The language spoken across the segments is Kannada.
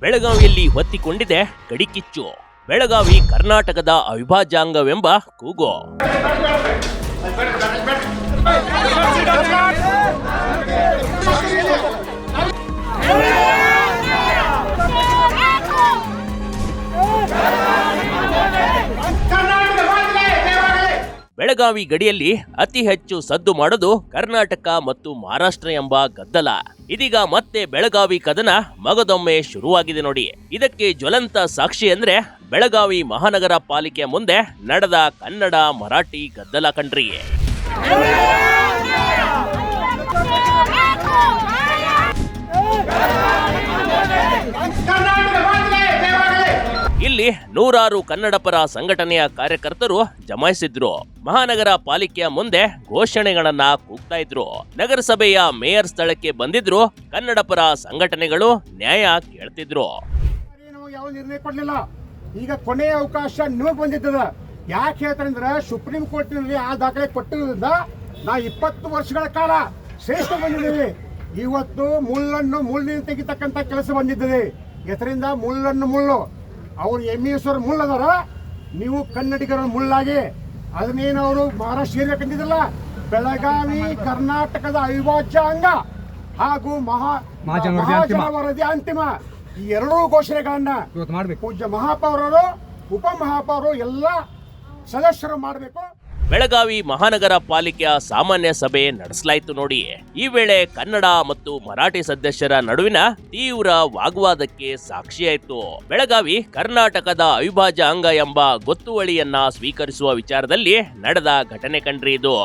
ಬೆಳಗಾವಿಯಲ್ಲಿ ಹೊತ್ತಿಕೊಂಡಿದೆ ಗಡಿಕಿಚ್ಚು. ಬೆಳಗಾವಿ ಕರ್ನಾಟಕದ ಅವಿಭಾಜ್ಯಾಂಗವೆಂಬ ಕೂಗು. ಬೆಳಗಾವಿ ಗಡಿಯಲ್ಲಿ ಅತಿ ಹೆಚ್ಚು ಸದ್ದು ಮಾಡೋದು ಕರ್ನಾಟಕ ಮತ್ತು ಮಹಾರಾಷ್ಟ್ರ ಎಂಬ ಗದ್ದಲ. ಇದೀಗ ಮತ್ತೆ ಬೆಳಗಾವಿ ಕದನ ಮಗದೊಮ್ಮೆ ಶುರುವಾಗಿದೆ ನೋಡಿ. ಇದಕ್ಕೆ ಜ್ವಲಂತ ಸಾಕ್ಷಿ ಅಂದ್ರೆ ಬೆಳಗಾವಿ ಮಹಾನಗರ ಪಾಲಿಕೆ ಮುಂದೆ ನಡೆದ ಕನ್ನಡ ಮರಾಠಿ ಗದ್ದಲ ಕಣ್ರಿ. ಇಲ್ಲಿ ನೂರಾರು ಕನ್ನಡ ಪರ ಸಂಘಟನೆಯ ಕಾರ್ಯಕರ್ತರು ಜಮಾಯಿಸಿದ್ರು. ಮಹಾನಗರ ಪಾಲಿಕೆಯ ಮುಂದೆ ಘೋಷಣೆಗಳನ್ನ ಕೂಗ್ತಾ ಇದ್ರು. ನಗರಸಭೆಯ ಮೇಯರ್ ಸ್ಥಳಕ್ಕೆ ಬಂದಿದ್ರು. ಕನ್ನಡ ಪರ ಸಂಘಟನೆಗಳು ನ್ಯಾಯ ಕೇಳ್ತಿದ್ರು. ಯಾವ ನಿರ್ಣಯ ಕೊಡ್ಲಿಲ್ಲ, ಈಗ ಕೊನೆಯ ಅವಕಾಶ ನಿಮಗೆ ಬಂದಿದ್ದದ. ಯಾಕೆ ಹೇಳ್ತಾರೆ ಸುಪ್ರೀಂ ಕೋರ್ಟ್ನಲ್ಲಿ ಆ ದಾಖಲೆ ಕೊಟ್ಟಿರೋದ್ರಿಂದ ನಾ 20 ವರ್ಷಗಳ ಕಾಲ ಶ್ರೇಷ್ಠ ಬಂದಿದ್ದೀವಿ. ಇವತ್ತು ಮುಳ್ಳಿನ ತೆಗಿತಕ್ಕಂತ ಕೆಲಸ ಬಂದಿದ್ದೇವೆ. ಎದರಿಂದ ಮುಳ್ಳು ಅವ್ರು MES ಮುಳ್ಳದಾರ, ನೀವು ಕನ್ನಡಿಗರ ಮುಳ್ಳಾಗಿ ಅದನ್ನೇನು ಅವರು ಮಹಾರಾಷ್ಟ್ರ ಸೇರ್ಬೇಕಂತಿದ್ರಲ್ಲ. ಬೆಳಗಾವಿ ಕರ್ನಾಟಕದ ಅವಿಭಾಜ್ಯ ಅಂಗ ಹಾಗೂ ಮಹಾಜನ ವರದಿ ಅಂತಿಮ, ಈ ಎರಡೂ ಘೋಷಣೆಗಳನ್ನ ಪೂಜ್ಯ ಮಹಾಪೌರರು, ಉಪಮಹಾಪೌರರು ಎಲ್ಲ ಸದಸ್ಯರು ಮಾಡಬೇಕು. ಬೆಳಗಾವಿ ಮಹಾನಗರ ಪಾಲಿಕೆಯ ಸಾಮಾನ್ಯ ಸಭೆ ನಡೆಸಲಾಯಿತು ನೋಡಿ. ಈ ವೇಳೆ ಕನ್ನಡ ಮತ್ತು ಮರಾಠಿ ಸದಸ್ಯರ ನಡುವಿನ ತೀವ್ರ ವಾಗ್ವಾದಕ್ಕೆ ಸಾಕ್ಷಿಯಾಯಿತು. ಬೆಳಗಾವಿ ಕರ್ನಾಟಕದ ಅವಿಭಾಜ್ಯ ಅಂಗ ಎಂಬ ಗೊತ್ತುವಳಿಯನ್ನ ಸ್ವೀಕರಿಸುವ ವಿಚಾರದಲ್ಲಿ ನಡೆದ ಘಟನೆ ಕಂಡ್ರಿ ಇದು.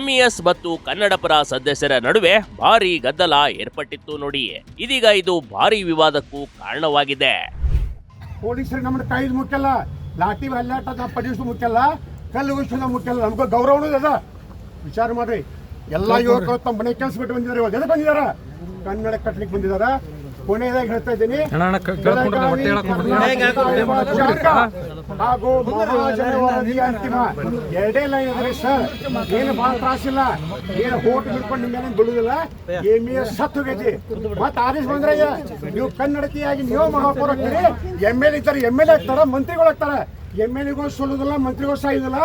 MES ಮತ್ತು ಕನ್ನಡ ಪರ ಸದಸ್ಯರ ನಡುವೆ ಭಾರಿ ಗದ್ದಲ ಏರ್ಪಟ್ಟಿತ್ತು ನೋಡಿ. ಇದೀಗ ಇದು ಭಾರಿ ವಿವಾದಕ್ಕೂ ಕಾರಣವಾಗಿದೆ. ಪೊಲೀಸರು ನಮ್ಮನ್ನ ಕಾಯ್ದು ಮುಖ್ಯಲ್ಲ, ಲಾಠಿ ಹಲ್ಲಾಟ ಪಡಿಸೋದು ಮುಖ್ಯಲ್ಲ, ಕಲ್ಲು ಉಳಿಸೋದು ಮುಖ್ಯಲ್ಲ, ನಮ್ಗೆ ಗೌರವನೂ ಅದ. ವಿಚಾರ ಮಾಡ್ರಿ. ಎಲ್ಲ ಯುವಕರು ತಮ್ಮ ಮನೆ ಕೆಲಸ ಬಿಟ್ಟು ಬಂದಿದ್ದಾರೆ. ಇವಾಗ ಎದಕ್ಕೆ ಬಂದಿದಾರ? ಕನ್ನಡ ಕಟ್ಟಲಿಕ್ಕೆ ಬಂದಿದಾರ. ಕೊನೆಯದಾಗಿ ಹೇಳ್ತಾ ಇದ್ದೀನಿ, ಹಾಗೂ ಮಹಾಜನ ವರದಿ ಅಂತಿಮ ಎರಡೇ ಲೈನ್ ಅದ್ರಿ ಸರ್. ಏನು ಬಹಳ ತ್ರಾಸಿಲ್ಲ, ಏನು ಹೋಟ್ ಹಿಡ್ಕೊಂಡು ನಿಮ್ಗೆ ಬಿಡುದಿಲ್ಲ. MES ಸತ್ತು ಹೋಗೈತಿ. ಮತ್ತೆ ಆದೇಶ ಬಂದ್ರೆ ನೀವು ಕನ್ನಡತಿಯಾಗಿ ನೀವು ಮಹಾಪೌರ ಆಗ್ತೀರಿ. MLA ಇದ್ದಾರೆ, MLA ಆಗ್ತಾರ, ಮಂತ್ರಿಗಳು ಆಗ್ತಾರ. MLAಗಳು ಸೋಲುದಿಲ್ಲ, ಮಂತ್ರಿಗಳು ಸಾಯುದಿಲ್ಲ.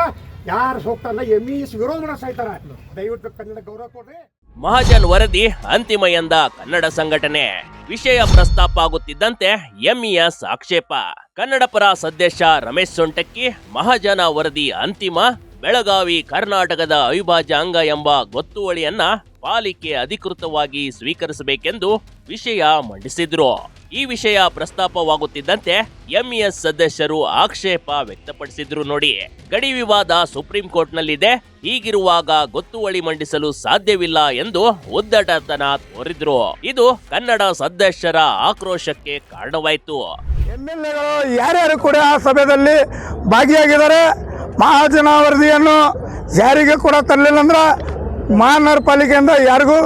ಯಾರು ಹೋಗ್ತಾರಲ್ಲ MES ವಿರೋಧ ಮಾಡ ಸಾಯ್ತಾರ. ದಯವಿಟ್ಟು ಕನ್ನಡ ಗೌರವ ಕೊಡ್ರಿ. ಮಹಾಜನ್ ವರದಿ ಅಂತಿಮ ಎಂದ ಕನ್ನಡ ಸಂಘಟನೆ. ವಿಷಯ ಪ್ರಸ್ತಾಪ ಆಗುತ್ತಿದ್ದಂತೆ MES ಆಕ್ಷೇಪ. ಕನ್ನಡ ಪರ ಸದಸ್ಯ ರಮೇಶ್ ಸೊಂಟಕ್ಕಿ, ಮಹಾಜನ ವರದಿ ಅಂತಿಮ, ಬೆಳಗಾವಿ ಕರ್ನಾಟಕದ ಅವಿಭಾಜ್ಯ ಅಂಗ ಎಂಬ ಗೊತ್ತುವಳಿಯನ್ನ ಪಾಲಿಕೆ ಅಧಿಕೃತವಾಗಿ ಸ್ವೀಕರಿಸಬೇಕೆಂದು ವಿಷಯ ಮಂಡಿಸಿದ್ರು. ಈ ವಿಷಯ ಪ್ರಸ್ತಾಪವಾಗುತ್ತಿದ್ದಂತೆ MES ಸದಸ್ಯರು ಆಕ್ಷೇಪ ವ್ಯಕ್ತಪಡಿಸಿದ್ರು ನೋಡಿ. ಗಡಿ ವಿವಾದ ಸುಪ್ರೀಂ ಕೋರ್ಟ್ನಲ್ಲಿದೆ, ಹೀಗಿರುವಾಗ ಗೊತ್ತುವಳಿ ಮಂಡಿಸಲು ಸಾಧ್ಯವಿಲ್ಲ ಎಂದು ಉದ್ದಟತನ ತೋರಿದ್ರು. ಇದು ಕನ್ನಡ ಸದಸ್ಯರ ಆಕ್ರೋಶಕ್ಕೆ ಕಾರಣವಾಯಿತು. MLAಗಳು ಯಾರ್ಯಾರು ಕೂಡ ಆ ಸಭೆಯಲ್ಲಿ ಭಾಗಿಯಾಗಿದ್ದಾರೆ. ಮಹಾಜನ ವರದಿಯನ್ನು ಜಾರಿಗೆ ಕೂಡ ತರಲಿಲ್ಲ ಅಂದ್ರೆ ಮಹಾನಗರ ಪಾಲಿಕೆಯಿಂದ ಯಾರಿಗೂ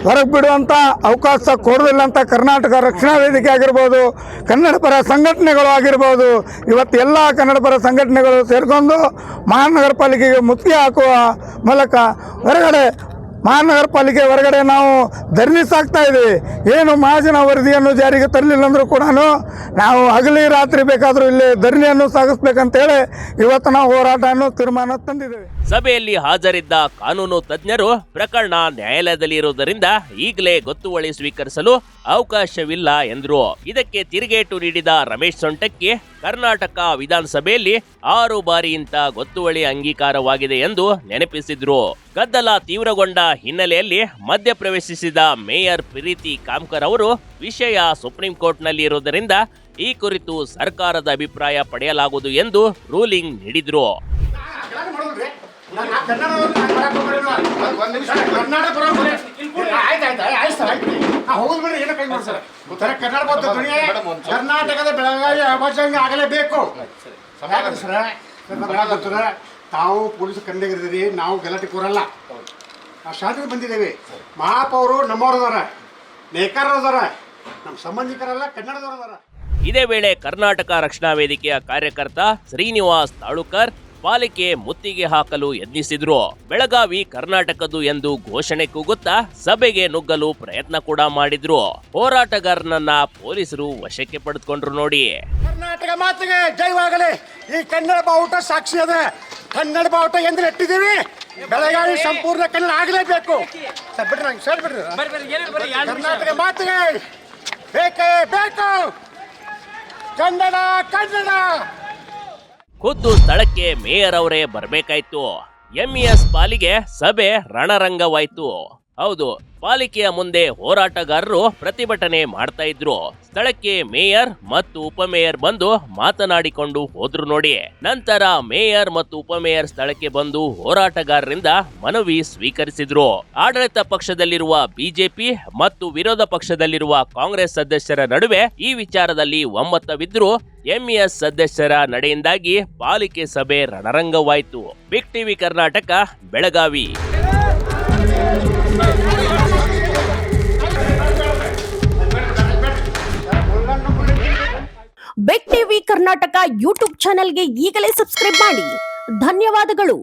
ಹೊರಗೆ ಬಿಡುವಂಥ ಅವಕಾಶ ಕೊಡೋದಿಲ್ಲ ಅಂತ ಕರ್ನಾಟಕ ರಕ್ಷಣಾ ವೇದಿಕೆ ಆಗಿರ್ಬೋದು, ಕನ್ನಡ ಪರ ಸಂಘಟನೆಗಳು ಆಗಿರ್ಬೋದು, ಇವತ್ತು ಎಲ್ಲ ಕನ್ನಡ ಪರ ಸಂಘಟನೆಗಳು ಸೇರಿಕೊಂಡು ಮಹಾನಗರ ಪಾಲಿಕೆಗೆ ಮುತ್ತಿಗೆ ಹಾಕುವ ಮೂಲಕ ಮಹಾನಗರ ಪಾಲಿಕೆ ಹೊರಗಡೆ ನಾವು ಧರಣಿ ಸಾಕ್ತಾ ಇದ್ದೀವಿ. ಏನು ಮಹಾಜನ ವರದಿಯನ್ನು ಜಾರಿಗೆ ತರಲಿಲ್ಲ ಅಂದರೂ ಕೂಡ ನಾವು ಹಗಲಿ ರಾತ್ರಿ ಬೇಕಾದರೂ ಇಲ್ಲಿ ಧರಣಿಯನ್ನು ಸಾಗಿಸ್ಬೇಕಂತೇಳಿ ಇವತ್ತು ನಾವು ಹೋರಾಟವನ್ನು ತೀರ್ಮಾನ ತಂದಿದ್ದೇವೆ. ಸಭೆಯಲ್ಲಿ ಹಾಜರಿದ್ದ ಕಾನೂನು ತಜ್ಞರು ಪ್ರಕರಣ ನ್ಯಾಯಾಲಯದಲ್ಲಿ ಇರುವುದರಿಂದ ಈಗಲೇ ಗೊತ್ತುವಳಿ ಸ್ವೀಕರಿಸಲು ಅವಕಾಶವಿಲ್ಲ ಎಂದರು. ಇದಕ್ಕೆ ತಿರುಗೇಟು ನೀಡಿದ ರಮೇಶ್ ಸೊಂಟಕ್ಕಿ, ಕರ್ನಾಟಕ ವಿಧಾನಸಭೆಯಲ್ಲಿ 6 ಬಾರಿ ಇಂಥ ಗೊತ್ತುವಳಿ ಅಂಗೀಕಾರವಾಗಿದೆ ಎಂದು ನೆನಪಿಸಿದ್ರು. ಗದ್ದಲ ತೀವ್ರಗೊಂಡ ಹಿನ್ನೆಲೆಯಲ್ಲಿ ಮಧ್ಯಪ್ರವೇಶಿಸಿದ ಮೇಯರ್ ಪ್ರೀತಿ ಕಾಮ್ಕರ್ ಅವರು ವಿಷಯ ಸುಪ್ರೀಂ ಕೋರ್ಟ್ನಲ್ಲಿ ಇರುವುದರಿಂದ ಈ ಕುರಿತು ಸರ್ಕಾರದ ಅಭಿಪ್ರಾಯ ಪಡೆಯಲಾಗುವುದು ಎಂದು ರೂಲಿಂಗ್ ನೀಡಿದ್ರು. ಕರ್ನಾಟಕದ ಬೆಳಗಾವಿ ಅವಿಭಾಜ್ಯ ಆಗಲೇಬೇಕು. ತಾವು ಪೊಲೀಸ್ ಕನ್ನಡಿಗರಿದ್ದೀರಿ, ನಾವು ಗಲಾಟೆ ಕೂರಲ್ಲ. ನಾವು ಶಾಂತಿ ಬಂದಿದ್ದೇವೆ. ಮಹಾಪೌರರು ನಮ್ಮವ್ರದಾರ, ನೇಕಾರರದಾರ, ನಮ್ಮ ಸಂಬಂಧಿಕರಲ್ಲ, ಕನ್ನಡದವರದಾರ. ಇದೇ ವೇಳೆ ಕರ್ನಾಟಕ ರಕ್ಷಣಾ ವೇದಿಕೆಯ ಕಾರ್ಯಕರ್ತ ಶ್ರೀನಿವಾಸ್ ತಾಳುಕರ್, ಪಾಲಿಕೆ ಮುತ್ತಿಗೆ ಹಾಕಲು ಯತ್ನಿಸಿದ್ರು. ಬೆಳಗಾವಿ ಕರ್ನಾಟಕದ್ದು ಎಂದು ಘೋಷಣೆ ಕೂಗುತ್ತಾ ಸಭೆಗೆ ನುಗ್ಗಲು ಪ್ರಯತ್ನ ಕೂಡ ಮಾಡಿದ್ರು. ಹೋರಾಟಗಾರನನ್ನ ಪೊಲೀಸರು ವಶಕ್ಕೆ ಪಡೆದುಕೊಂಡ್ರು ನೋಡಿ. ಕರ್ನಾಟಕ ಮಾತಿಗೆ ಜಯವಾಗಲಿ. ಈ ಕನ್ನಡ ಬಾವುಟ ಸಾಕ್ಷಿ ಅದ. ಕನ್ನಡ ಬಾವುಟ ಎಂದು ಇಟ್ಟಿದ್ದೀವಿ. ಬೆಳಗಾವಿ ಸಂಪೂರ್ಣ ಕನ್ನಡ ಆಗಲೇಬೇಕು. ಕರ್ನಾಟಕ ಮಾತಿಗೆ ಬೇಕೇ ಬೇಕು. ಕನ್ನಡ ಕನ್ನಡ. ಖುದ್ದು ಸ್ಥಳಕ್ಕೆ ಮೇಯರ್ ಅವರೇ ಬರ್ಬೇಕಾಯ್ತು. ಎಂಇಎಸ್ ಪಾಲಿಗೆ ಸಭೆ ರಣರಂಗವಾಯ್ತು. ಹೌದು, ಪಾಲಿಕೆಯ ಮುಂದೆ ಹೋರಾಟಗಾರರು ಪ್ರತಿಭಟನೆ ಮಾಡ್ತಾ ಇದ್ರು. ಸ್ಥಳಕ್ಕೆ ಮೇಯರ್ ಮತ್ತು ಉಪಮೇಯರ್ ಬಂದು ಮಾತನಾಡಿಕೊಂಡು ಹೋದ್ರು ನೋಡಿ. ನಂತರ ಮೇಯರ್ ಮತ್ತು ಉಪಮೇಯರ್ ಸ್ಥಳಕ್ಕೆ ಬಂದು ಹೋರಾಟಗಾರರಿಂದ ಮನವಿ ಸ್ವೀಕರಿಸಿದ್ರು. ಆಡಳಿತ ಪಕ್ಷದಲ್ಲಿರುವ ಬಿಜೆಪಿ ಮತ್ತು ವಿರೋಧ ಪಕ್ಷದಲ್ಲಿರುವ ಕಾಂಗ್ರೆಸ್ ಸದಸ್ಯರ ನಡುವೆ ಈ ವಿಚಾರದಲ್ಲಿ ಒಮ್ಮತವಿದ್ರು. ಎಂಇಎಸ್ ಸದಸ್ಯರ ನಡೆಯಿಂದಾಗಿ ಪಾಲಿಕೆ ಸಭೆ ರಣರಂಗವಾಯಿತು. Big TV Karnataka, Belagavi. Big TV Karnataka YouTube ಚಾನೆಲ್ಗೆ ಈಗಲೇ ಸಬ್ಸ್ಕ್ರೈಬ್ ಮಾಡಿ. ಧನ್ಯವಾದಗಳು.